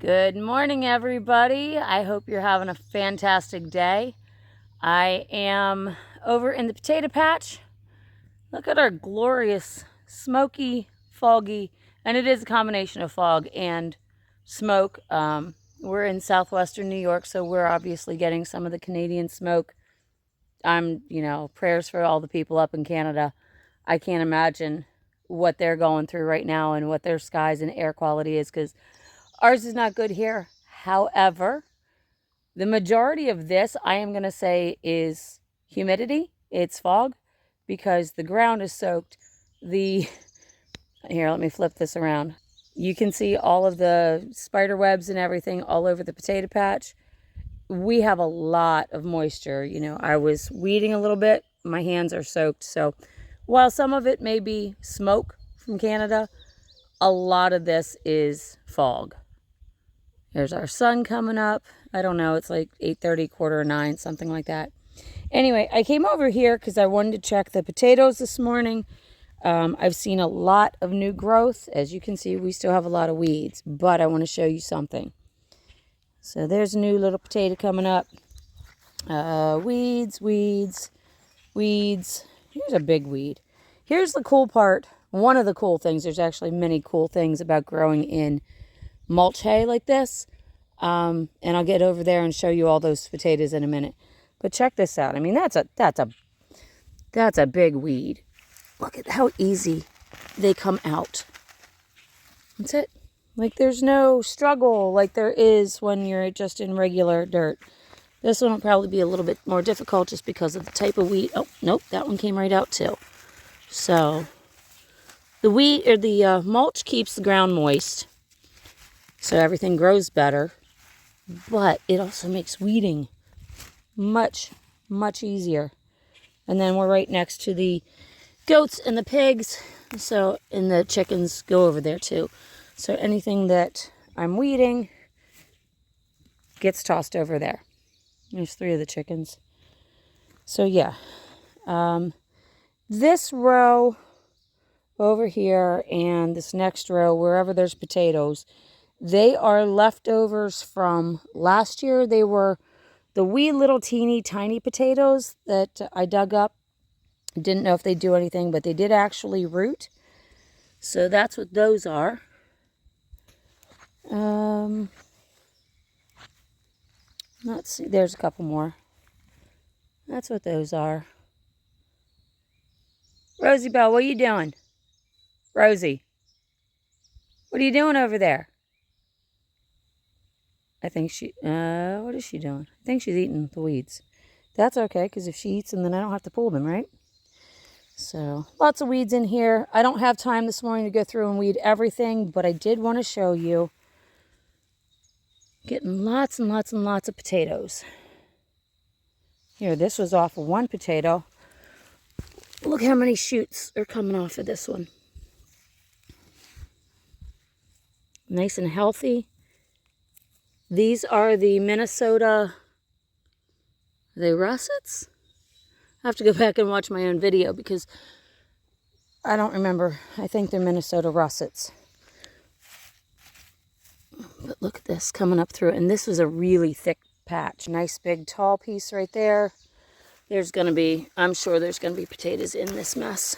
Good morning, everybody. I hope you're having a fantastic day. I am over in the potato patch. Look at our glorious, smoky, foggy, and it is a combination of fog and smoke. We're in southwestern New York, so we're obviously getting some of the Canadian smoke. Prayers for all the people up in Canada. I can't imagine what they're going through right now and what their skies and air quality is, because ours is not good here. However, the majority of this, I am going to say, is humidity. It's fog because the ground is soaked. Here, let me flip this around. You can see all of the spider webs and everything all over the potato patch. We have a lot of moisture. I was weeding a little bit. My hands are soaked. So while some of it may be smoke from Canada, a lot of this is fog. There's our sun coming up. I don't know. It's like 8:30, 8:45, something like that. Anyway, I came over here because I wanted to check the potatoes this morning. I've seen a lot of new growth. As you can see, we still have a lot of weeds, but I want to show you something. So there's a new little potato coming up. Weeds. Here's a big weed. Here's the cool part. One of the cool things. There's actually many cool things about growing in mulch hay like this. And I'll get over there and show you all those potatoes in a minute. But check this out. I mean, that's a big weed. Look at how easy they come out. That's it. Like, there's no struggle like there is when you're just in regular dirt. This one will probably be a little bit more difficult just because of the type of weed. Oh, nope, that one came right out too. So the mulch keeps the ground moist, so everything grows better. But it also makes weeding much, much easier. And then we're right next to the goats and the pigs, and the chickens go over there too. So anything that I'm weeding gets tossed over there. There's 3 of the chickens. So yeah, this row over here and this next row, wherever there's potatoes, they are leftovers from last year. They were the wee little teeny tiny potatoes that I dug up. Didn't know if they do anything, but they did actually root. So that's what those are. Let's see, there's a couple more. That's what those are. Rosie Bell, what are you doing? Rosie, what are you doing over there? I think what is she doing? I think she's eating the weeds. That's okay, because if she eats them, then I don't have to pull them, right? So, lots of weeds in here. I don't have time this morning to go through and weed everything, but I did want to show you getting lots and lots and lots of potatoes. Here, this was off of one potato. Look how many shoots are coming off of this one. Nice and healthy. These are the Minnesota, are they russets? I have to go back and watch my own video because I don't remember. I think they're Minnesota russets. But look at this coming up through it. And this was a really thick patch. Nice big tall piece right there. I'm sure there's going to be potatoes in this mess.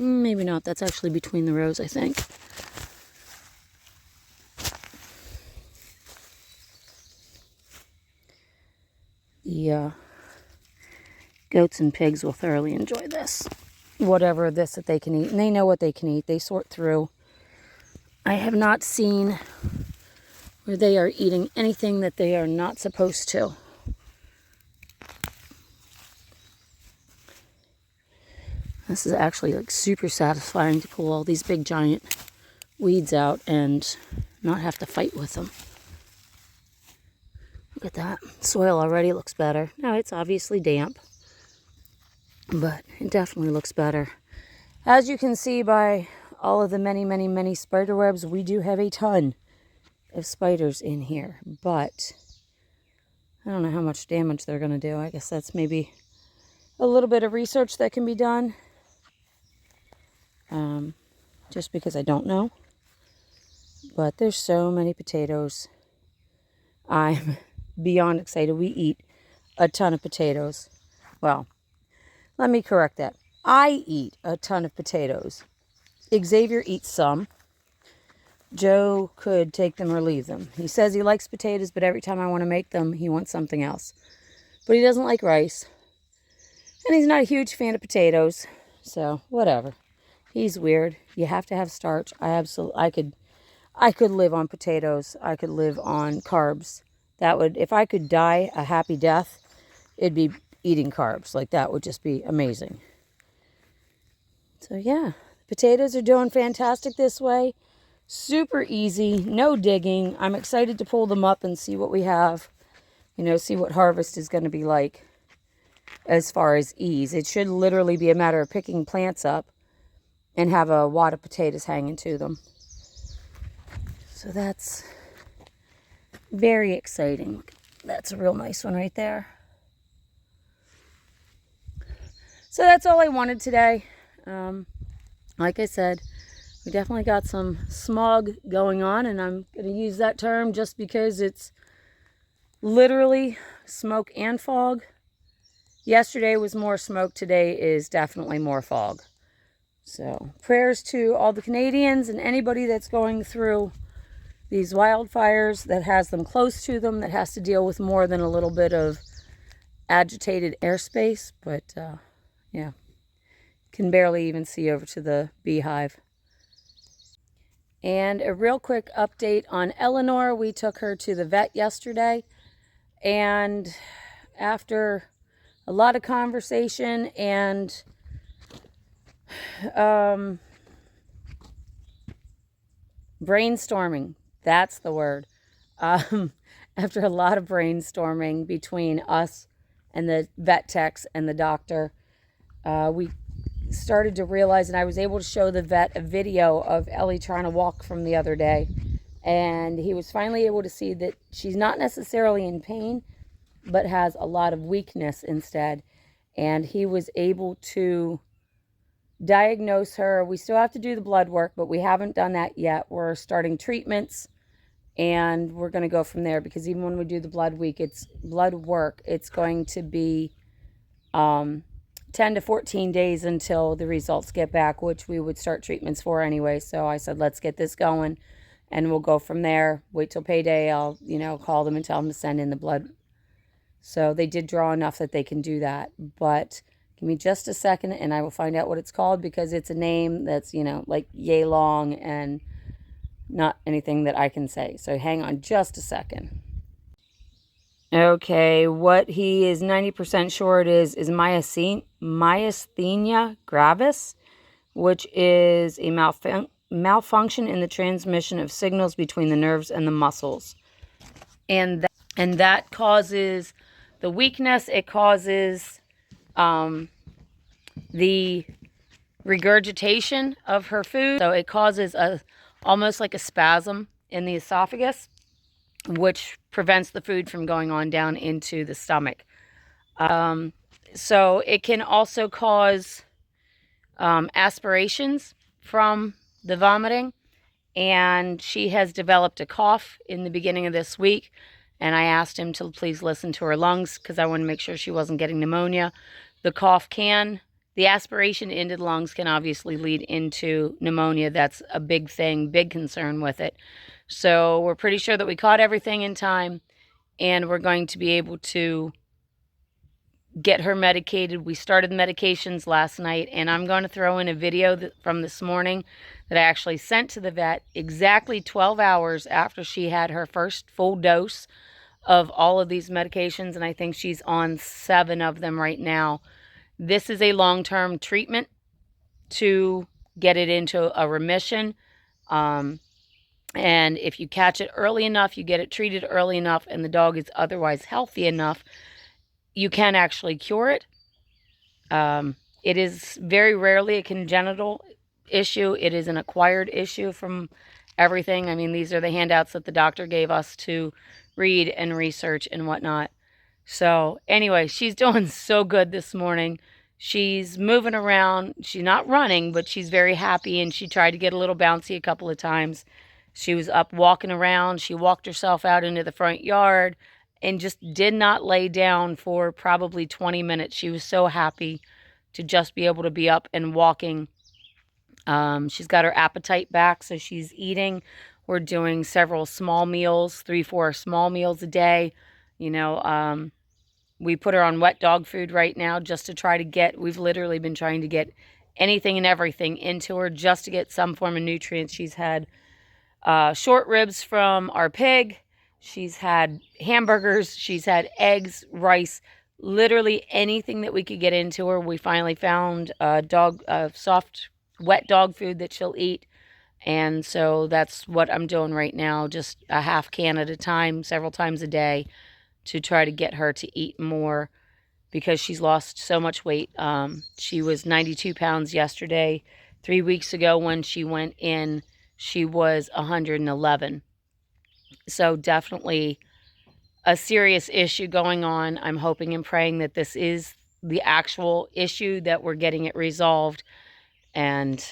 Maybe not. That's actually between the rows, I think. The goats and pigs will thoroughly enjoy this. Whatever this that they can eat. And they know what they can eat. They sort through. I have not seen where they are eating anything that they are not supposed to. This is actually like super satisfying to pull all these big giant weeds out and not have to fight with them. Look at that. Soil already looks better. Now it's obviously damp, but it definitely looks better. As you can see by all of the many, many, many spider webs, we do have a ton of spiders in here, but I don't know how much damage they're going to do. I guess that's maybe a little bit of research that can be done, just because I don't know. But there's so many potatoes. I'm beyond excited. We eat a ton of potatoes. Well, let me correct that. I eat a ton of potatoes. Xavier eats some. Joe could take them or leave them. He says he likes potatoes, but every time I want to make them, he wants something else. But he doesn't like rice. And he's not a huge fan of potatoes. So, whatever. He's weird. You have to have starch. I could live on potatoes. I could live on carbs. If I could die a happy death, it'd be eating carbs. Like, that would just be amazing. So, yeah. Potatoes are doing fantastic this way. Super easy. No digging. I'm excited to pull them up and see what we have. See what harvest is going to be like as far as ease. It should literally be a matter of picking plants up and have a wad of potatoes hanging to them. So that's very exciting. That's a real nice one right there. So that's all I wanted today. Like I said, we definitely got some smog going on, and I'm going to use that term just because it's literally smoke and fog. Yesterday was more smoke. Today is definitely more fog. So prayers to all the Canadians and anybody that's going through these wildfires, that has them close to them, that has to deal with more than a little bit of agitated airspace. But yeah, can barely even see over to the beehive. And a real quick update on Eleanor. We took her to the vet yesterday, and after a lot of conversation and brainstorming, that's the word. After a lot of brainstorming between us and the vet techs and the doctor, we started to realize, and I was able to show the vet a video of Ellie trying to walk from the other day, and he was finally able to see that she's not necessarily in pain, but has a lot of weakness instead. And he was able to diagnose her. We still have to do the blood work, but we haven't done that yet. We're starting treatments, and we're going to go from there, because even when we do the blood work, it's going to be 10 to 14 days until the results get back, which we would start treatments for anyway. So I said, let's get this going, and we'll go from there. Wait till payday. I'll, call them and tell them to send in the blood. So they did draw enough that they can do that. But give me just a second, and I will find out what it's called, because it's a name that's, like yay long and not anything that I can say. So hang on just a second. Okay, what he is 90% sure it is myasthenia gravis, which is a malfunction in the transmission of signals between the nerves and the muscles. And that causes the weakness. It causes the regurgitation of her food. So it causes almost like a spasm in the esophagus, which prevents the food from going on down into the stomach. So it can also cause aspirations from the vomiting. And she has developed a cough in the beginning of this week. And I asked him to please listen to her lungs, because I want to make sure she wasn't getting pneumonia. The aspiration into the lungs can obviously lead into pneumonia. That's a big thing, big concern with it. So we're pretty sure that we caught everything in time, and we're going to be able to get her medicated. We started the medications last night, and I'm going to throw in a video from this morning that I actually sent to the vet exactly 12 hours after she had her first full dose of all of these medications, and I think she's on 7 of them right now. This is a long-term treatment to get it into a remission. And if you catch it early enough, you get it treated early enough, and the dog is otherwise healthy enough, you can actually cure it. It is very rarely a congenital issue. It is an acquired issue from everything. I mean, these are the handouts that the doctor gave us to read and research and whatnot. So anyway, she's doing so good this morning. She's moving around. She's not running, but she's very happy, and she tried to get a little bouncy a couple of times. She was up walking around. She walked herself out into the front yard and just did not lay down for probably 20 minutes. She was so happy to just be able to be up and walking. She's got her appetite back, so she's eating. We're doing several small meals, 3-4 small meals a day. You know, we put her on wet dog food right now just to try to get, we've literally been trying to get anything and everything into her just to get some form of nutrients. She's had short ribs from our pig. She's had hamburgers. She's had eggs, rice, literally anything that we could get into her. We finally found soft, wet dog food that she'll eat. And so that's what I'm doing right now, just a half can at a time, several times a day, to try to get her to eat more because she's lost so much weight. She was 92 pounds yesterday. 3 weeks ago when she went in, she was 111. So definitely a serious issue going on. I'm hoping and praying that this is the actual issue, that we're getting it resolved. And,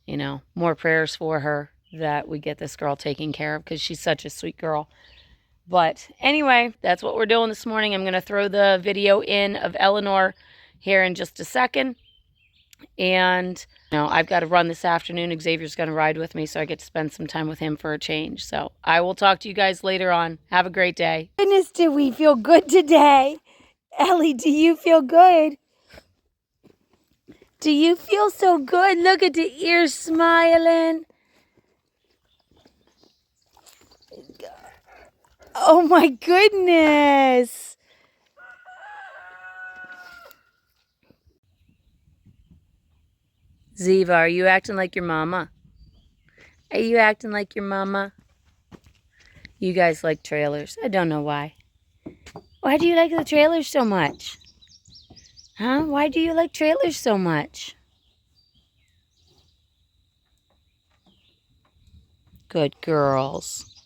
you know, more prayers for her that we get this girl taken care of because she's such a sweet girl. But anyway, that's what we're doing this morning. I'm going to throw the video in of Eleanor here in just a second. And you know, I've got to run this afternoon. Xavier's going to ride with me, so I get to spend some time with him for a change. So I will talk to you guys later on. Have a great day. Goodness, did we feel good today? Ellie, do you feel good? Do you feel so good? Look at the ears smiling. Oh my goodness. Ziva, are you acting like your mama? Are you acting like your mama? You guys like trailers. I don't know why. Why do you like the trailers so much? Huh? Why do you like trailers so much? Good girls.